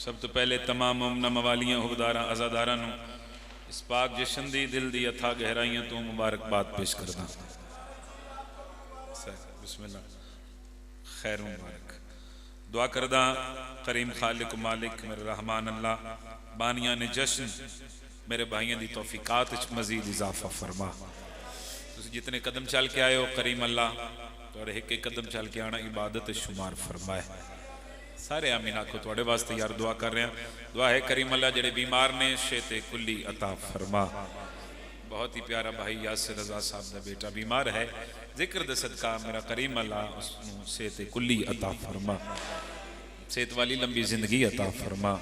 सब तो पहले तमाम मुमना मवालियां हुबदारा आज़ादारा नूं इस पाक जशन दी दिल दी अथा गहराइयां तो मुबारकबाद पेश करदा। बिस्मिल्लाह खैर मुबारक दुआ करदा। करीम खालिक मालिक मेरे रहमान अल्लाह बानिया ने जश्न मेरे भाइयों की तौफीकात मजीद इजाफा फरमा। तुसीं जितने कदम चल के आए हो करीम अल्लाह तुहाडे एक एक कदम चल के आना इबादत शुमार फरमाए। सारे आमीन आखो तुहाडे वास्ते यार दुआ कर रहे हैं। दुआ है करीम अल्लाह जेड़े बीमार ने शेते कुल्ली अता फरमा। बहुत ही प्यारा भाई यासिर रजा साहब का बेटा बीमार है, जिक्र दे सदका मेरा करीम अल्लाह उसनूं सेहत कुल्ली अता फरमा, सेहत वाली लंबी जिंदगी अता फरमा।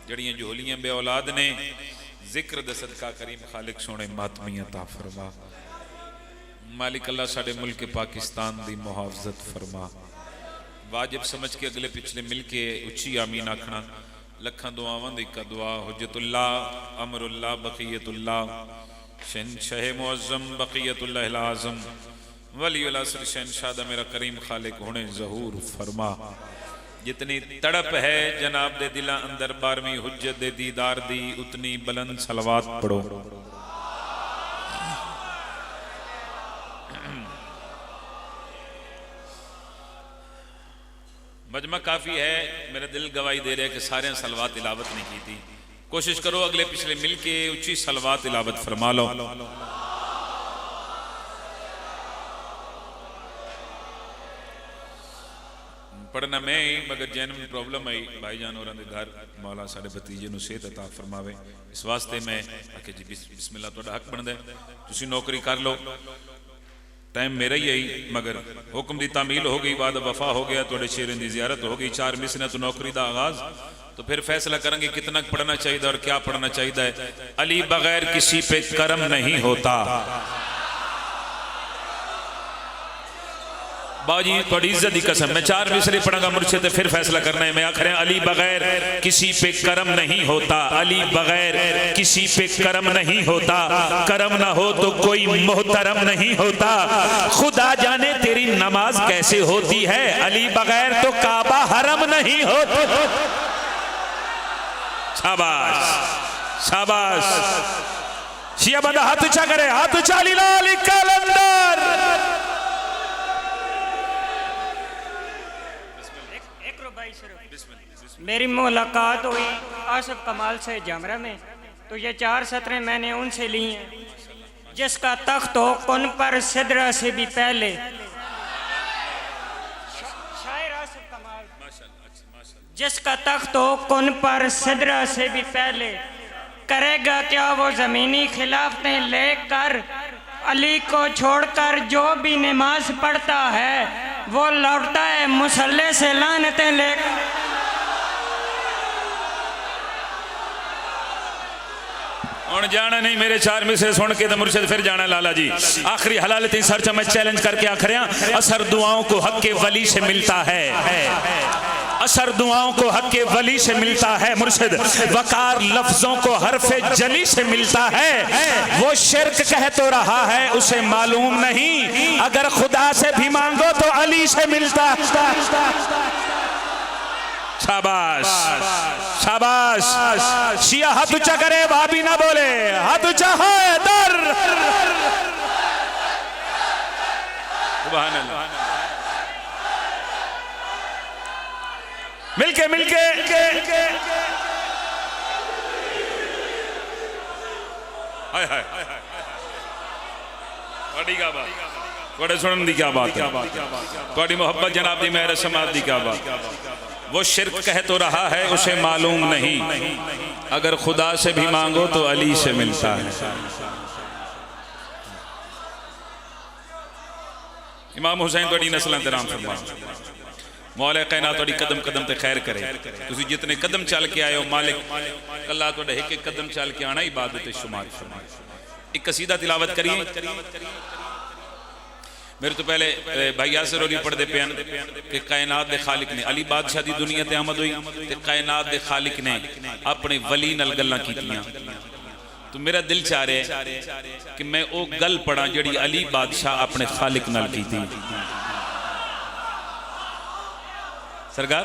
जड़ियां जोलियां बे औलाद ने जिक्र दे सदका करीम खालिक सोने मातमी अता फरमा। मालिक अल्लाह साडे मुल्क पाकिस्तान दी मुहाफजत फरमा। वाजिब समझ के अगले पिछले मिल के उच्ची आमीन आखना। लखां दुआवां दी का दुआ हुज्जतुल्लाह अमरुल्लाह बक़ियतुल्लाह शहनशाह मुअज़्ज़म बक़ियतुल्लाह आज़म वलीउल असर शहनशाह दा मेरा करीम खालिक हुणे ज़हूर फरमा। जितनी तड़प है जनाब दे दिला अंदर 12वीं हुज्जत दे दीदार दी उतनी बुलंद सलवात पढ़ो। मजमा काफी है, मेरा दिल गवाही दे रहा है कि सारे सलवात तिलावत नहीं की थी। कोशिश करो अगले पिछले मिल के उच्ची सलवात तिलावत फरमा लो। पढ़ना मैं ही मगर जैन में प्रॉब्लम आई भाईजान और घर मौला साढ़े भतीजे नूं सेहत अता फरमावे। इस वास्ते मैं आखे जी बिस्मिल्लाह तुहाडा हक बनदा है, तुसीं नौकरी कर लो। टाइम मेरा ही आई मगर हुक्म की तामील हो गई, बाद वफा हो गया, थोड़े शेरों की जियारत हो गई, 4 मिसने तो नौकरी का आगाज। तो फिर फैसला करेंगे कितना पढ़ना चाहिए और क्या पढ़ना चाहिए। अली बगैर किसी पे करम नहीं होता। बाजी थोड़ी इज्जत की कसम, मैं 4 मिसरे पढ़ांगा मुर्शिद, फिर फैसला करना है। मैं आख रहा अली बगैर किसी पे करम नहीं होता, अली बगैर किसी पे करम नहीं होता। करम ना हो तो कोई मोहतरम नहीं होता। खुदा जाने तेरी नमाज कैसे होती है, अली बगैर तो काबा हरम नहीं होता। शाबाश शाबाश। शिया बंदा हाथ ऊंचा करे, हाथ ऊंचा अली कलंदर। मेरी मुलाकात हुई आसिफ कमाल से जामरा में, तो ये 4 सतरें मैंने उनसे ली हैं। जिसका तख्त हो कुन पर सिदरा से भी पहले, शायर आसिफ कमाल। जिसका तख्त हो कुन पर सिदरा से भी पहले, करेगा क्या वो जमीनी खिलाफतें लेकर। अली को छोड़कर जो भी नमाज पढ़ता है वो लौटता है मुसल्ले से लानतें लेकर। और जाना नहीं मेरे 4 मिसरे सुन के तो मुर्शिद फिर जाना लाला जी। आखिरी हलालती सर्च में चैलेंज करके आखिर असर दुआओं को हक के वली से मिलता है, असर दुआओं को हक के वली से मिलता है। मुर्शिद वकार लफ्जों को हरफे जली से मिलता है। वो शिरक कह तो रहा है उसे मालूम नहीं, अगर खुदा से भी मांगो तो अली से मिलता। शाबाश शाबाश। शिया हाथ ऊंचा करे, भाभी ना बोले, हाथ ऊंचा है दर। सुभान अल्लाह। मिलके मिलके हाय हाय बड़ी क्या बात, थोड़े सुनने की क्या बात है, थोड़ी मोहब्बत जनाब दी मेरे समाज दी क्या बात। वो शिरक कह तो रहा है उसे मालूम नहीं, अगर खुदा से भी मांगो तो अली से मिलता है। इमाम हुसैन थोड़ी नस्ल इंतराम फरमा, मौला कायनात थोड़ी कदम कदम ते खैर करे। तुसी जितने कदम चल के आए हो मालिक अल्लाह थोड़े एक एक कदम चल के आना इबादत शुमार फरमाए। एक कसीदा तिलावत करिए। मेरे तो पहले भाई यासिर होली पढ़ते पे कि कायनात दे खालिक ने अली बादशाह दी दुनिया ते आमद हुई ते कायनात दे खालिक ने अपने वली नाल गल्लां कीतियां। तो मेरा दिल चाह रहा है कि मैं वो गल पढ़ा जिहड़ी अली बादशाह अपने खालिक नाल कीती। सरकार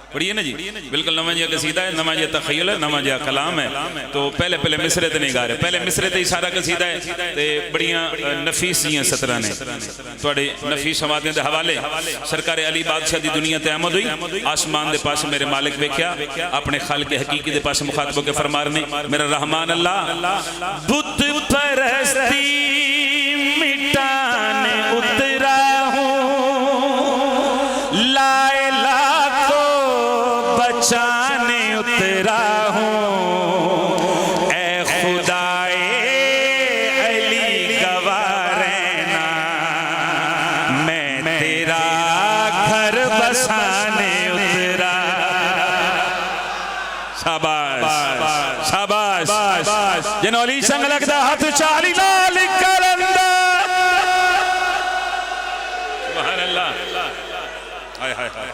पढ़िए ना जी, बिल्कुल नवा जिहा कसीदा है, नवा जिहा तखय्युल है, नवा जिहा कलाम है। तो पहले पहले मिसरे ते नहीं गा रहे, पहले मिसरे ते ही सारा कसीदा है ते बड़ियां नफीस जियां सतरां ने तुहाडे नफीस हवाले दे हवाले। सरकार अली बादशाह दी दुनिया ते आमद हुई, आसमान दे पास मेरे मालिक वेख्या, अपने खालिक हकीकी दे पास मुखातब होके फरमा रहे ने मेरा रहमान अल्लाह बुत परस्ती मिटाने उतरा हूँ, लाए लाखों बचाने उतरा हूँ, ए खुदाए अली गवाह रहना, मैं तेरा घर बसाने उतरा। शाबाश शाबाश जिन्हों अली संग लगदा हाथ चाली लाल करंदा। सुभान अल्लाह, हाय हाय हाय,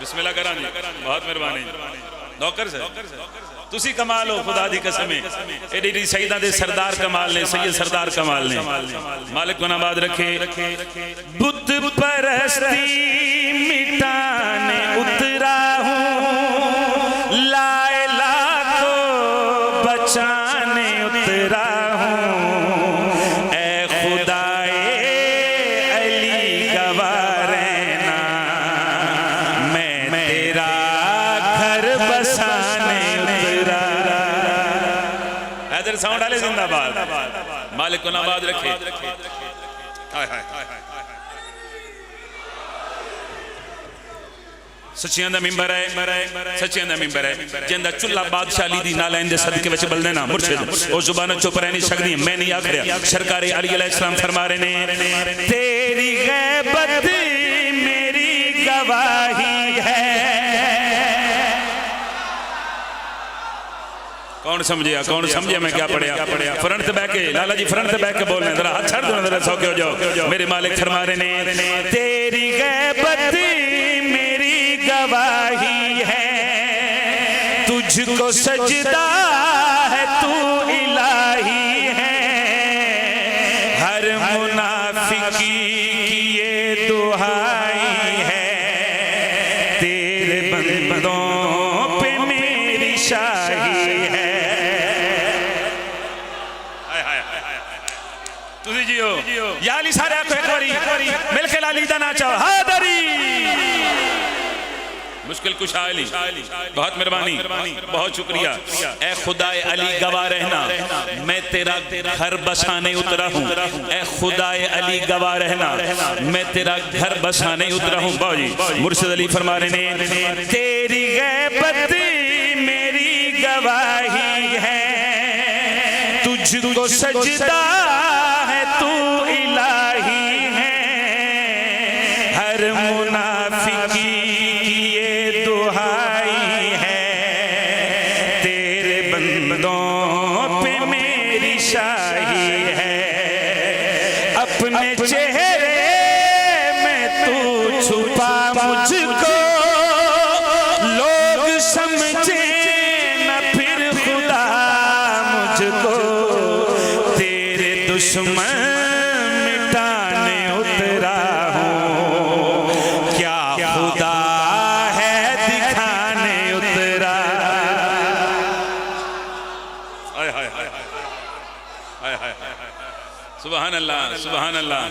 बिस्मिल्लाह करा जी, बहुत मेहरबानी नौकर से तुसी कमाल हो, खुदा दी कसम है एडी सईदा दे सरदार कमाल ने, सैयद सरदार कमाल ने, मालिक को नाबाद रखे। बुत परस्ती मिटाने उतरा हूँ, लाए लाखों बचाने उतरा हूँ, ए खुदाए अली गवाह रहना, मैं तेरा घर बसाने उतरा। हैदर साउंड वाले जिंदाबाद, मालिक को नाबाद रखे। हाय हाय सच्चियां दा मिंबर है, सच्चियां दा मिंबर है, जिंदा चुल्ला बादशाह अली दी नालैन दे सदके विच बलदे ना मुर्शिद ओ जुबान चुप रह नहीं सकदी। मैं नहीं आखिया, सरकार अली अलैहिस्सलाम फरमा रहे ने तेरी गैबत मेरी गवाही है। कौन समझिया, कौन समझिया मैं क्या पढ़िया? फ्रंट ते बैठ के लाला जी, फ्रंट ते बैठ के बोलने जरा, हाथ छड़ दो जरा, सौके हो जाओ। मेरे मालिक फरमा रहे ने तेरी गैबत मेरी गवाही है, तुझको सजदा है तू इलाही है, हर मुनाफिकी की ये दुहाई है, तेरे बंदों पे मेरी शाही है। तुझी जियो या अली, सारे आखो एक बारी मिलके लाली दा नाचो हादरी। मुश्किल कुशा अली, बहुत मेहरबानी, बहुत शुक्रिया। ए खुदाए अली गवाह रहना, मैं तेरा घर बसाने उतरा हूँ, ए खुदाए अली गवाह रहना, मैं तेरा घर बसाने उतरा हूँ। बाजी मुर्शिद अली फरमा रहे ने तेरी गैबत मेरी गवाही है, तुझको सजदा है तू इलाही है, हर मुनाफिकी की ये दुहाई है, तेरे बंदों पे मेरी शाही है, अपने चेहरे में तू छुपा मुझको, लोग समझे न फिर खुदा मुझको, तेरे दुश्मन मिटाने उतरा हूँ, क्या खुदा है दिखाने उतरा। हाय हाय हाय हाय हाय, सुभान अल्लाह, सुभान अल्लाह,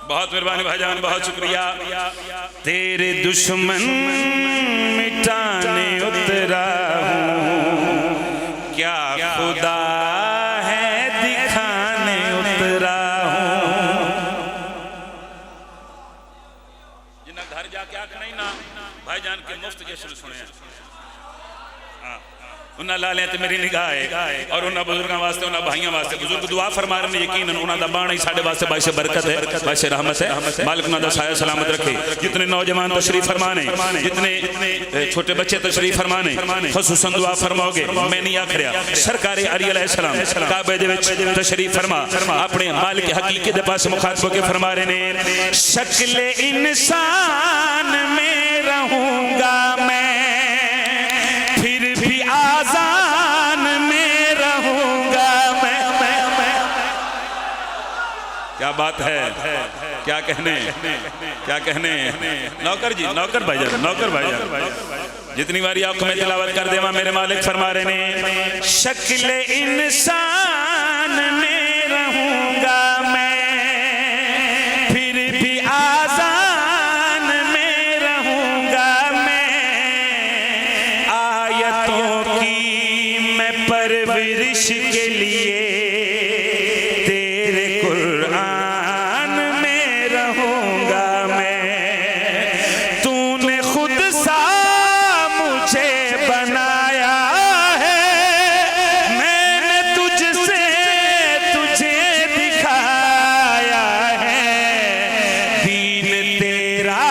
बहुत मेहरबानी भाईजान, बहुत शुक्रिया। तेरे दुश्मन मिटाने उतरा हूँ, क्या खुदा है दिखाने उतरा हूँ। जिन्हें घर जाके आख नहीं ना भाईजान के मुफ्त जश्न सुने उन्हें ला लिया तो मेरी निगाह है, और उन्होंने बुजुर्गों वास्ते, उन्होंने भाइयों वास्ते बुजुर्ग दुआ फरमा रहे हैं, यकीन उन्होंने बाण ही साढ़े वास्ते बाइश बरकत है, बाइश रहमत है। मालिक उन्होंने साया सलामत रखे। जितने नौजवान तशरीफ फरमाने, जितने छोटे बच्चे तशरीफ फरमाने, खसूसन दुआ फरमाओगे। मैं नहीं आख रहा, सरकार अली अलैहिस्सलाम काबे दे विच तशरीफ फरमा अपने मालिक हकीकी दे पास मुखातब के फरमा रहे ने शक्ल इंसान में रहूंगा मैं, आजान में रहूंगा मैं। क्या बात है, क्या कहने, क्या कहने नौकर जी, नौकर भाईजान, नौकर भाईजान, जितनी बारी आपको मैं तिलावत कर देवा मेरे मालिक फरमा रहे ने, शक्ल इंसान में रहूंगा मैं, फिर भी आजान में रहूंगा मैं, आयतों की मैं परवरिश के लिए तेरे कुरान में रहूंगा मैं, तूने खुद सा मुझे बनाया है, मैंने तुझसे तुझे दिखाया है, दीन तेरा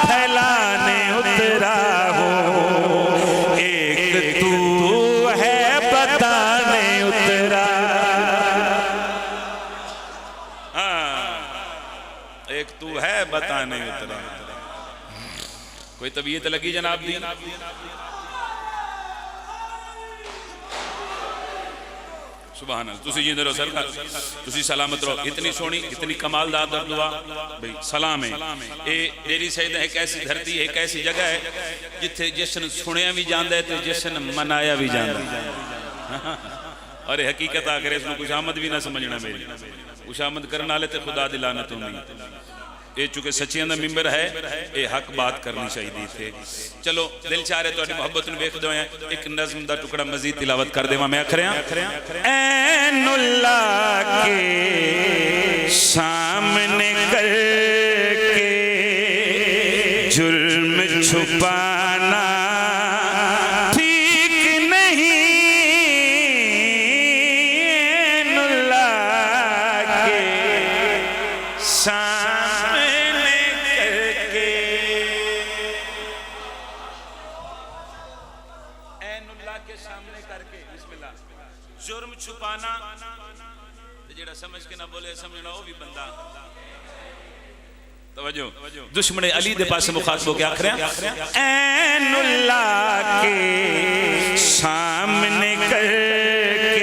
फैलाने उतरा हूँ, एक तू है बताने उतरा। एक तू है बताने उतरा। कोई तबीयत लगी जनाब दी? सुभान अल्लाह। तुसी जिंदे रहो सरकार, तुसी सलामत रहो। इतनी सोहनी, इतनी कमालदार दुआ भाई सलाम है। ये डेरी सईद एक ऐसी धरती है, एक ऐसी जगह है जिथे जश्न सुनिया भी जाता है तो जश्न मनाया भी जाता है। अरे हकीकत आकर इसमें कुछ आमद भी ना समझना, मेरी कुछ आमद करने वाले तो खुदा दी लानत होनी। ये चूंकि सच्चियां दा मिंबर है, ये हक बात करनी चाहिए थे। चलो दिल चाह रहे तुहाडी मोहब्बत नूं वेखदे होए एक नज़म दा टुकड़ा मजीद तिलावत कर देवां। मैं आखरिया ऐनुल्लाह के सामने करके जुर्म छुपाना ठीक नहीं, ऐनुल्लाह के सामने करके, ऐनुल्लाह के सामने करके बिस्मिल्लाह जुर्म छुपाना, जेड़ा समझ के ना बोले समझना वो भी बंदा। तवज्जो, दुश्मने अली दे पास मुखातब होके आख रहे हैं ऐनुल्लाह के सामने करके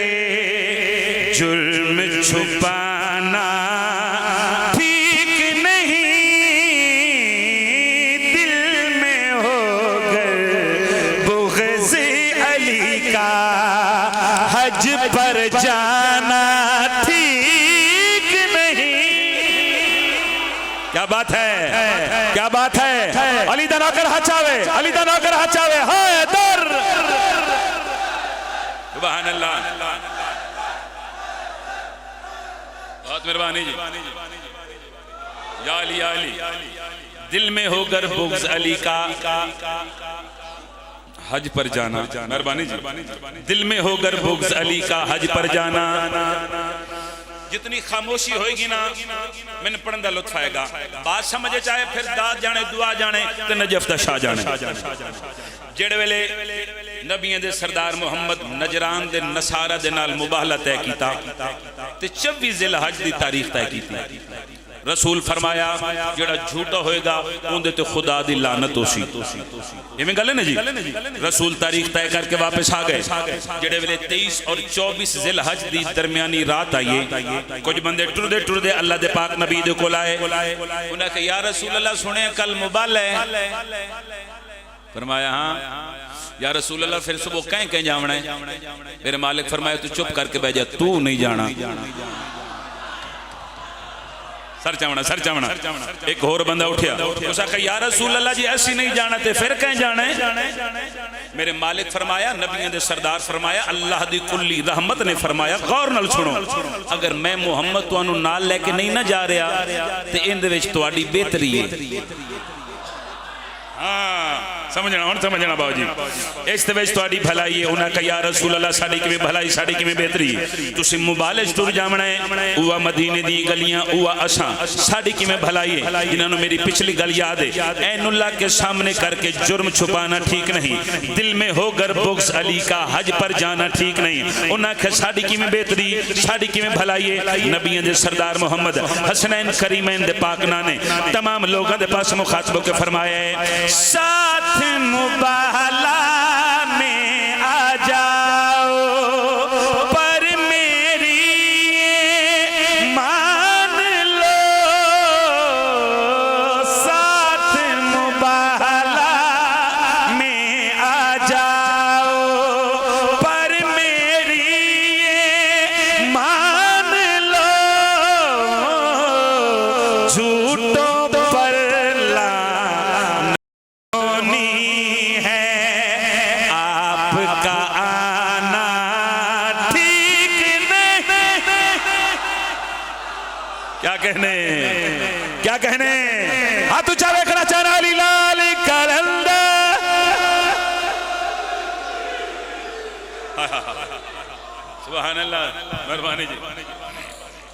जुर्म छुपाना ठीक नहीं, दिल में होकर बुग़्ज़ अली का हज पर जाना ठीक नहीं। क्या बात है, क्या बात है। अली दा नौकर हचावे, अली दा नौकर हचावे, हाय दर सुभान अल्लाह। बहुत मेहरबानी जी। या अली, या अली, दिल में होकर बुग़्ज़ अली का हज पर जाना। मेहरबानी जी। दिल में होकर बुग़्ज़ अली का हज पर जाना। जितनी खामोशी होएगी ना मैंने पढ़ने का लुत्फ आएगा। बात समझे चाहे फिर दाद जाने दुआ जाने तो नजफ दा शाह जाने। जेड़े वेले नबियां दे सरदार मुहम्मद नजरान दे नसारा दे नाल मुबाहला तय कीता ते 24 ज़िलहज दी तारीख तय कीती। रसूल फरमाया जेड़ा झूठा होएगा उनदे ते खुदा दी लानत होसी। इवें गल है ना जी। रसूल तारीख तय करके वापस आ गए। जेड़े वेले 23 और 24 ज़िलहज दी दरमियानी रात आई है, कुछ बंदे टुरदे टुरदे अल्लाह दे पाक नबी दे कोल आए। उन्हें कहा या रसूल अल्लाह सुने कल मुबाल है। फरमाया हाँ या रसूल अल्लाह फिर सुबह कहीं कहीं जावना है। मेरे मालिक फरमाया तू चुप करके बैठ जा, तू नहीं जाना। सर चावना, सर चावना। एक और बंदा उठा, उसने कहा या रसूल अल्लाह जी ऐसी नहीं जाना ते फिर कहीं जाना है। मेरे मालिक फरमाया नबियों दे सरदार फरमाया अल्लाह दी कुल्ली रहमत ने फरमाया गौर नाल सुनो, अगर मैं मुहम्मद तुहानू नाल लेके नहीं ना जा रहा ते इहदे विच तुहाडी बेहतरी है। हाँ समझना, हम समझना बाबू जी। इस विच तुहाडी भलाई है। उन्हें कहा या रसूल अल्लाह साडी किवें भलाई, साडी किवें बेहतरी है। तुसीं मुबाले टुर जावना है, उवा मदीने दी गलियां उवा असां, साडी किवें भलाई है। इन्हां नूं मेरी पिछली गल याद है। ऐनुल्लाह के सामने करके जुर्म छुपाना ठीक नहीं, दिल में होकर बुग़्ज़ अली का हज पर जाना ठीक नहीं। उन्हें कहा साडी किवें बेहतरी, साडी किवें भलाई है। नबियों दे सरदार मुहम्मद हसनैन करीमैन दे पाकना ने तमाम लोगों के पास मुखातब के फरमाया है साथ मुबाहला में आ जाओ, पर मेरी मान लो होनी है, आपका आना ठीक नहीं। क्या कहने, क्या कहने, हाथ ऊंचा देखना चाहना अली लाल कलंदर। सुभान अल्लाह, मेहरबानी जी,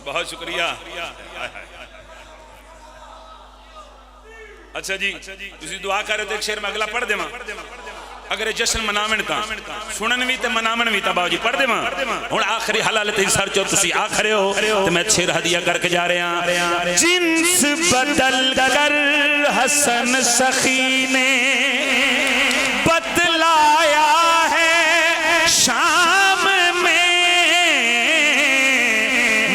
बहुत शुक्रिया। अच्छा जी, तुसी दुआ कर रहे थे, एक शेर में अगला पढ़ देवा। अगर जश्न मनावन ता सुनन भी ते मनावन भी ता बाबू जी पढ़ देवा। हुण आखिरी हलाल ते सर चो तुसी आखरे हो ते मैं शेर हदिया करके जा रहा। जिन्स बदल कर हसन सखी ने बतलाया है शाम में,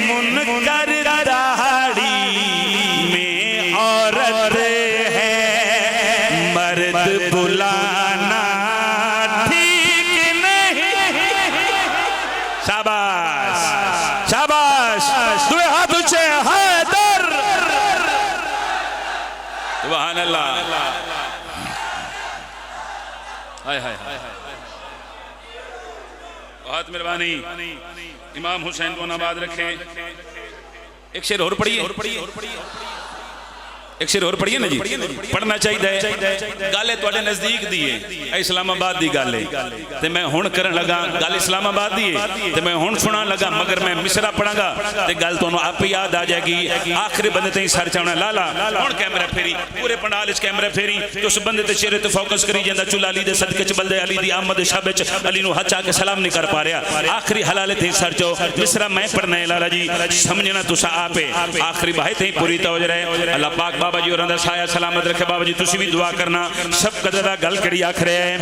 मुनकर दाढ़ी में औरत है, मर्द बुलाना ठीक नहीं। शाबाश शाबाश, दुए हाथ ऊंचे, हैदर। सुभान अल्लाह, हाय हाय हाय, बहुत मेहरबानी। इमाम हुसैन को नवाज रखे। एक शेर और पढ़िए, एक शेर और पढ़िए ना जी, पढ़ना चाहिए। गल थोड़े नजदीक दी है, इस्लामाबाद की गल है ते मैं हुण करन लगा। गल इस्लामाबाद दी है ते मैं हुण सुनान लगा, मगर मैं मिसरा पढ़ांगा ते गल तुहानू आप ही याद आ जाएगी। आखिरी बंदे ते सर चावना लाला। हुण कैमरा फेरी, पूरे पंडाल च कैमरा फेरी ते उस बंदे ते चेहरे ते फोकस करी जांदा। चुला अली दे सदके च बंदे अली दी आमद शब च अली नू हथ आके सलाम नहीं कर पा रहा। आखिरी हलाले ते सर चो मिसरा मैं पढ़ना है लाला जी, समझना तुसा आपे। आखिरी बाहे ते पूरी तवज्जो रहे। अल्लाह पाक बाबा जी और साया सलामत रखे। बाबा जी तुसी भी दुआ करना। सब कदर गल कड़ी आखिर है,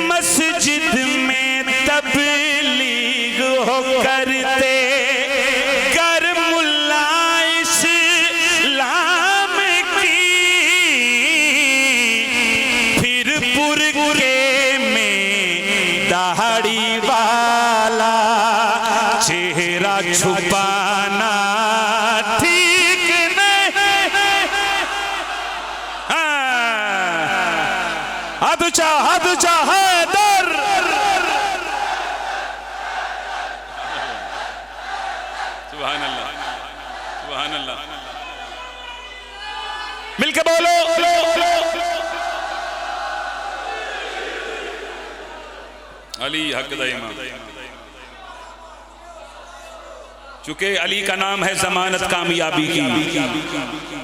मस्जिद में तबलीग हो करते कर मुल्ला इस्लाम की, फिर पुरके में दाढ़ी वाला चेहरा छुपाना ठीक नहीं। हाथ ऊंचा, हैदर। सुभान अल्लाह, सुभान अल्लाह, मिलके बोलो। अली हक दा इमाम। चूंकि अली का नाम है जमानत कामयाबी की,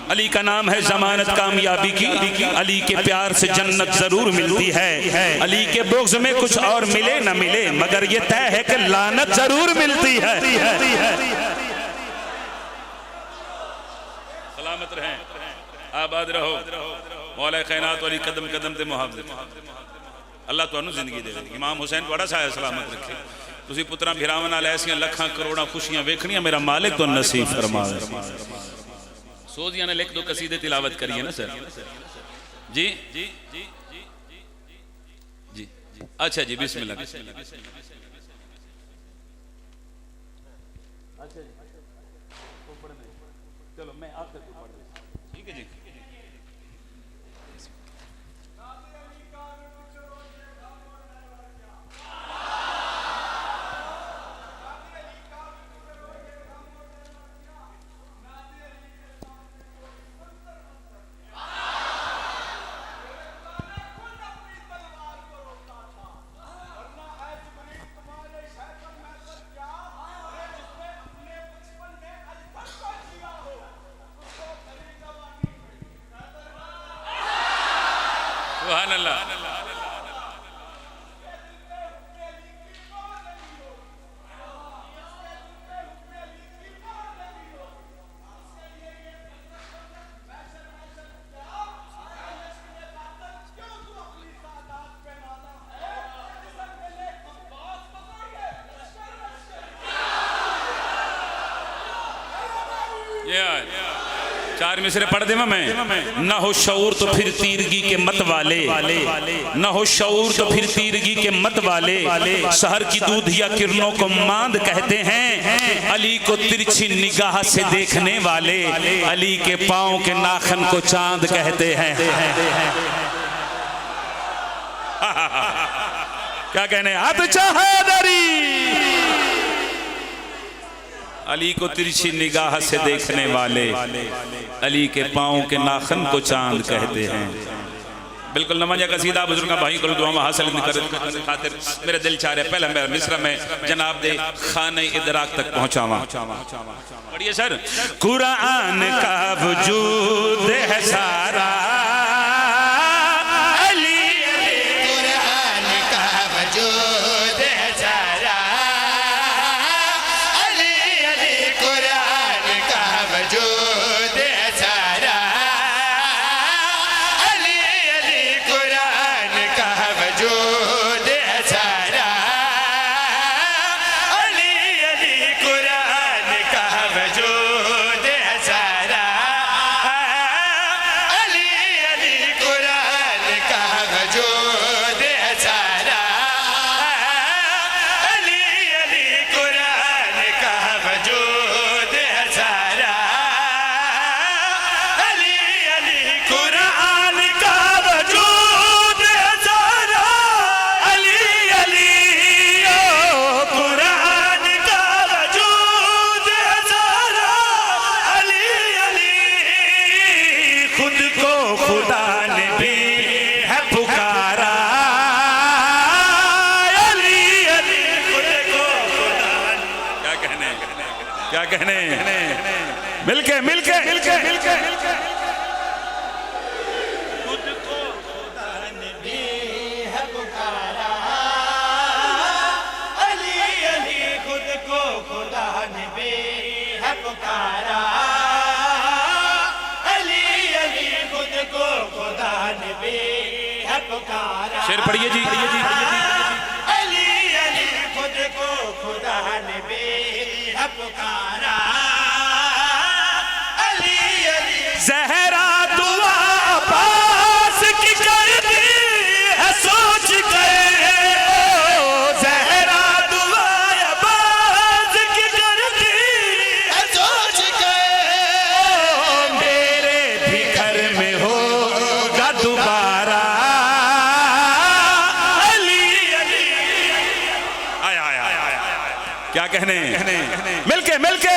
अली का नाम है जमानत कामयाबी की। अली के प्यार से जन्नत जरूर मिलती है, अली के बुग़्ज़ में कुछ और मिले न मिले, मगर ये तय है कि लानत जरूर मिलती है। सलामत रहें, आबाद रहो। मौला कैनात वाली कदम कदम ते मुहाफ़िज़ अल्लाह तुहानू जिंदगी दे। इमाम हुसैन बड़ा साया सलामत रखे। तुसी पुत्रा भिरावां नाल ऐसियां लखां करोड़ां खुशियां वेखणियां मेरा मालिक तो नसीब फरमावे। सोजिया ने लिख दो कसीदे तिलावत करिए ना सर जी। जी जी जी, अच्छा जी, बिस्मिल्लाह। चलो मैं आखिर को पढ़ दूं, ठीक है जी। सुभान अल्लाह। चार मिसरे पढ़ देवा मैं। न हो शऊर तो फिर तीरगी के मत वाले, न हो शऊर तो फिर तीरगी के मत वाले, शहर की दूधिया किरणों को मांद कहते हैं, अली को तिरछी निगाह से देखने वाले, अली के पाँव के नाखन को चांद कहते हैं। क्या कहने अच्छा हैदरी। अली को तिरछी निगाह से देखने वाले अली के पाँव के नाखन को चांद कहते हैं। बिल्कुल नमन कसीदा बुजुर्ग भाई को दुआ हासिल कर खातिर मेरे दिल चाह रहे पहले मेरा मिस्र में जनाब दे खाने इदराक तक पहुंचावा। पढ़िए सर। कुरान का वजूद है सारा मिलके मिलके मिलके मिलके खुद को खुदा ने भी है पुकारा। अली अली खुद को खुदा ने भी है पुकारा। अली अली खुद को खुदा ने भी है पुकारा। शेर पढ़िए जी। अली अली खुद को खुदा ने भी है पुकारा। ज़हरा दुआ अब्बास की करती है सोच कर। ज़हरा दुआ अब्बास की करती है सोच कर। मेरे भी घर में होगा दोबारा। अली अली आया आया आया क्या कहने मिलके मिलके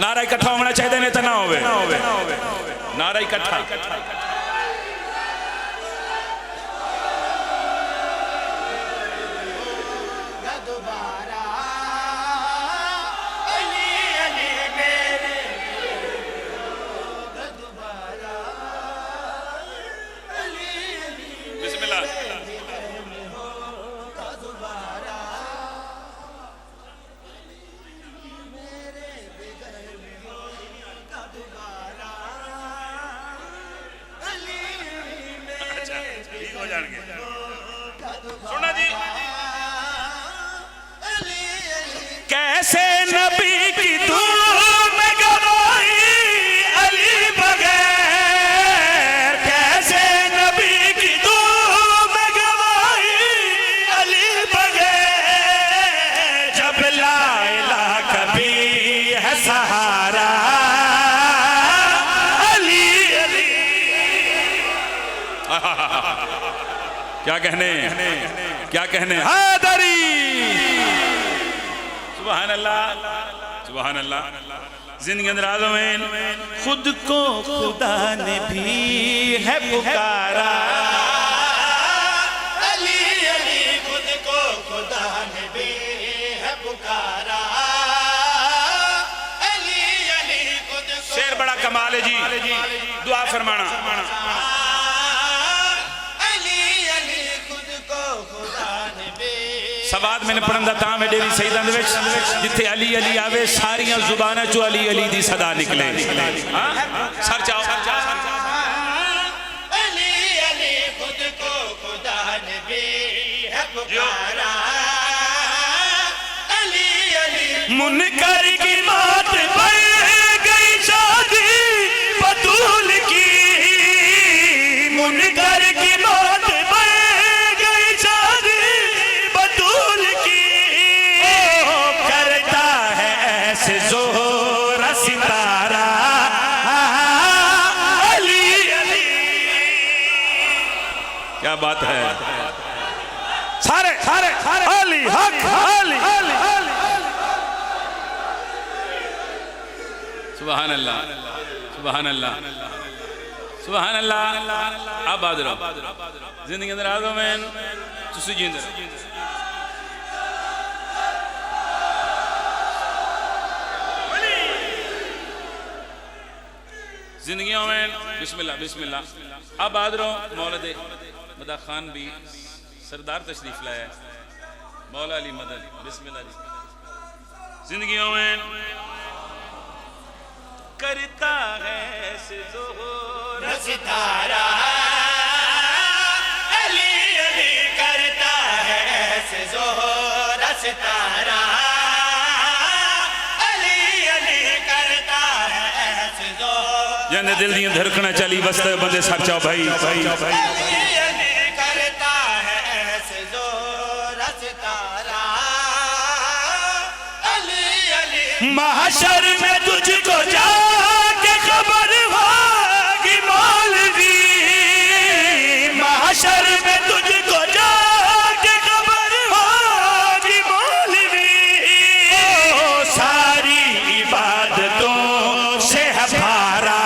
नारा इकट्ठा होना चाहिए नहीं तो ना होवे। नारा इकट्ठा दोबारा। अली अली मेरे दोबारा। अली अली बिस्मिल्लाह। सुना जी। कैसे नबी की धूम में गवाई अली बगैर। कैसे नबी की धूम में गवाई अली बगैर। जब ला इलाहा कभी है सहारा। अली अली क्या कहने हैदरी। सुभान अल्लाह सुभान अल्लाह। जिंदगी अंदराज़ों में खुद को खुदा ने भी है पुकारा। अली अली खुद को खुदा ने भी है पुकारा। अली अली खुद को। शेर बड़ा कमाल है जी। दुआ फरमाना। सवाद मैंने पढ़ंदा तां में डेरी सईदां दे विच जिथे अली अली आवे सारियां जुबानां चो अली अली दी सदा निकले। सर चाओ अली अली खुद को खुदा ने भी है पुकारा। अली अली मुनकर की मौत पर गई शादी बतूल की। मुनकर की मौत पर गई शादी बतूल की। करता है ऐसे जोहरा सितारा। अली अली क्या बात है। सारे सारे अली हक अली सुभान अल्लाह सुभान अल्लाह सुभान अल्लाह। आबाद रहो जिंदगी अंदर आ जाओ मैं तुसी जिंदे जिंदगियों में बिस्मिल्लाह बिस्मिल्लाह। आबाद रहो। मौलद मदा खान भी सरदार तशरीफ लाया मौला अली मदन बिस्मिल्लाह जी। जिंदगियों में करता है ज़ोहर सितारा अली अली करता है ज़ोहर सितारा अली अली करता है ज़ोहर। जंदे दिल दी धड़कना चली बसते बंदे सक जाओ भाई भाई भाई। अली अली करता है ज़ोहर सितारा अली अली। महशर में तुझको जाके खबर होगी मौलवी, महशर में तुझको जाके खबर होगी मौलवी। ओ सारी इबादतों से है भारा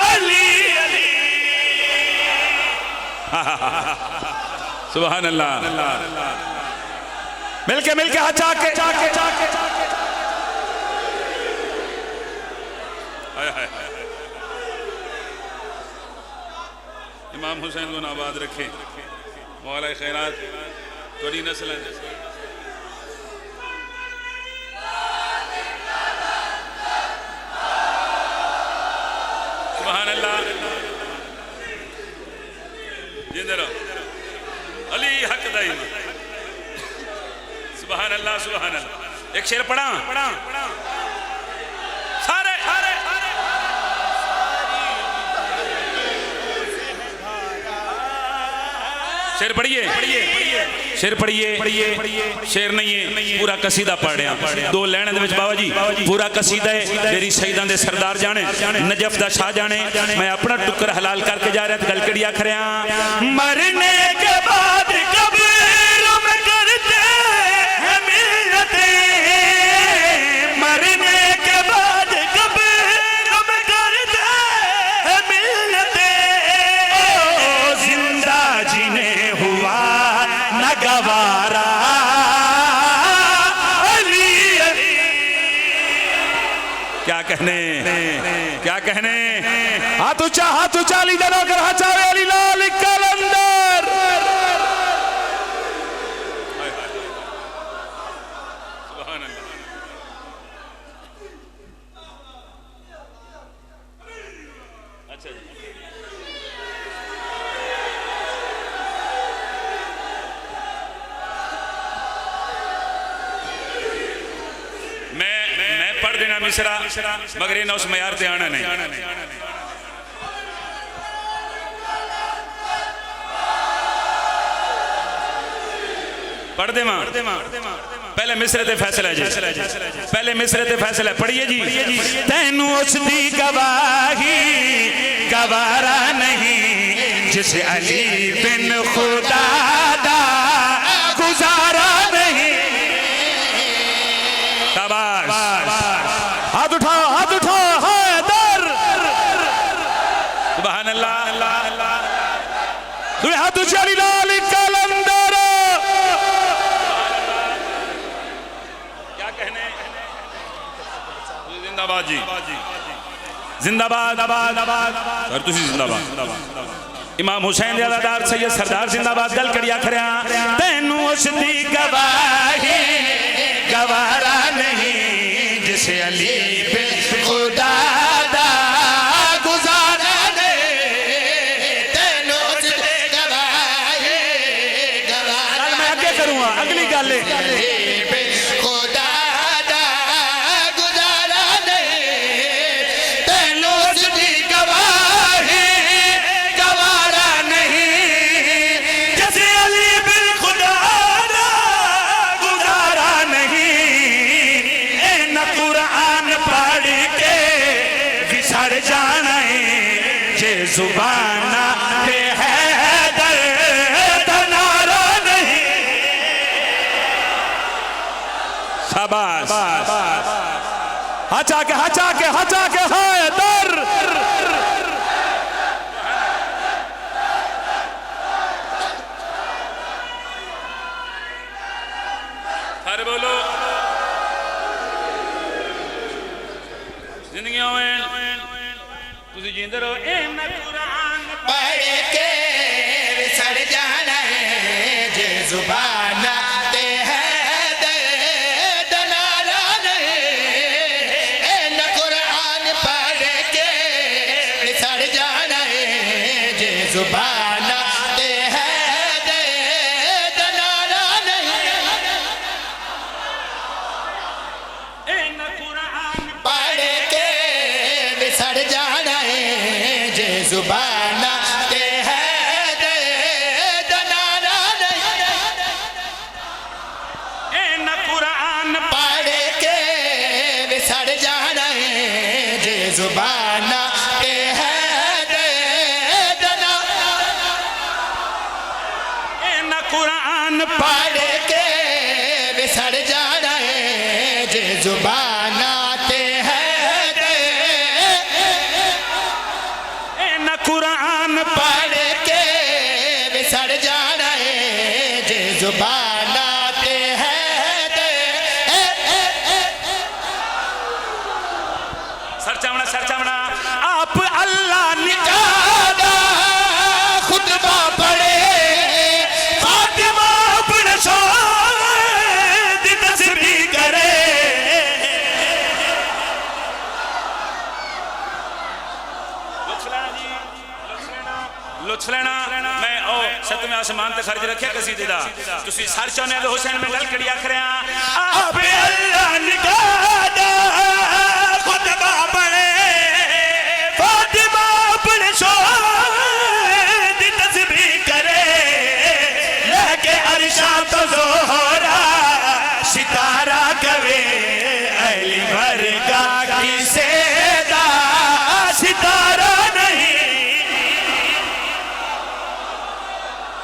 अली अली। सुभान अल्लाह। मिलके मिलके हाथ चाके चाके चाके इमाम हुसैन को आबाद रखे मौला खैरात थोड़ी नस्ल सुभान अल्लाह। जिंदे रहो अली हक दाई सुभान अल्लाह सुभान अल्लाह। एक शेर पढ़ा सारे सारे शेर पढ़िए शेर पढ़िए शेर नहीं है पूरा कसीदा पढ़ रहा। दो लैन बाबा जी पूरा कसीदा है मेरी शहीदां दे सरदार जाने नजफ दा शाह जाने। मैं अपना टुकर हलाल करके जा रहा था गल कड़ी आख रहा मरने के बाद कब्र में करते हैं मिन्नतें, मरने के बाद कब्र में करते हैं मिन्नतें। ओ जिंदा जिन्हें हुआ न गवारा अली अली। क्या कहने क्या कहने। हाथ ऊंचा ली जनो कर हचावे अली लाल कलंदर। सुभान अल्लाह। अच्छा जी मैं पढ़ देना मिसरा मगर इन्हें उस मयार ते आना नहीं। पढ़ दे मां पहले मिसरे ते फैसला जी पहले मिसरे ते फैसला पढ़िए जी। तैनू उसदी गवाही गवारा नहीं जिसे अली बिन खुदा दा गुजारा नहीं। शाबाश हाथ उठा हैदर सुभान अल्लाह। तुम्हें हाथ ऊंचा ली लाल कलंदर। क्या कहने। जिंदाबाद जी जिंदाबाद और तुसी जिंदाबाद। इमाम हुसैन ज़ादादार सैयद सरदार जिंदाबाद गल कड़ी आख रहा तैनू उसदी गवाही गवारा नहीं जिसे अली बिन खुदा दा गुजारा नहीं। तैनू उसदी गवाही गवारा मैं आगे करूंगा अगली गल खुदा दा गुजारा नहीं। तैनू उसदी गवाही गवारा नहीं जैसे अली बिन खुदा दा गुजारा नहीं। ए न कुरान पढ़ के विसर जाना है जे जुबाना पे है हचा के हैदर। अरे बोलो जिंदगी तुम जींदे रहो। कुरान पढ़ के विसर जाना है जे जुबान ते है दनारा नहीं। न कुरान पढ़ के विसर जाना है जे जुबान ते है दनारा नहीं। न कुरान पढ़ के विसर जाना है जे जुबान ते है दनारा नहीं। न कुरान पढ़ के विसर जाना है जे जुबान ते है दनारा। न कुरान पढ़ के विसर जाना है जे जुबान ते है। न कुरान पढ़ के विसर जाना है जे जुबान ते है। सर चावना आप अल्लाह निकाला खुतबा पढ़े फातिमा अपने शौहर दी तस्बीह करे। लुत्फ लेना मैं ओ सतवें आसमान ते खर्च रखिया कसीदे दा तुसी सर चाहने तो हुसैन में गल कड़ी आख रहे हैं। आप अल्लाह निकाला खुतबा पढ़े फातिमा अपने शौहर दी तस्बीह करे। लेके अरशा तो ज़ोहरा सितारा कवे अली भर का किसे दा सितारा नहीं।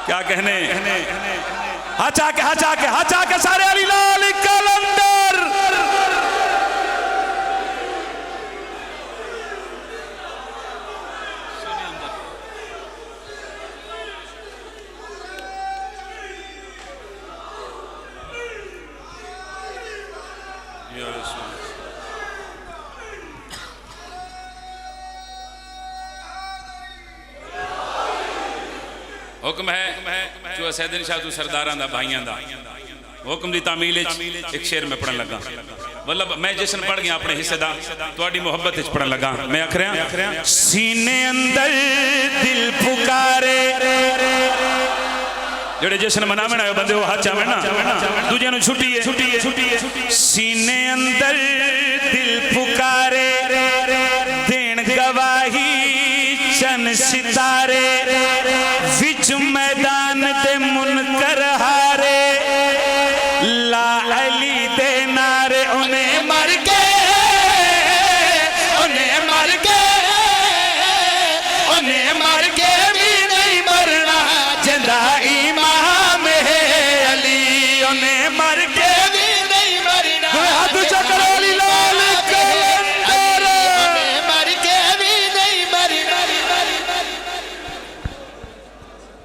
क्या कहने हचा के सारे अली लाल कलंदर। हुक्म है जो सैयदन शाह तू सरदारां दा भाइयां दा हुक्म दी तामील एक शेर में पढ़न लगा। मतलब मैं जिसन पढ़ गया अपने हिस्से दा तुहाडी मोहब्बत विच पढ़न लगा। मैं आख रहा सीने अंदर दिल पुकारे जेड़े जश्न मनावे ना बंदे वो हाथ चावे ना दूजे नु छुट्टी है। सीने अंदर दिल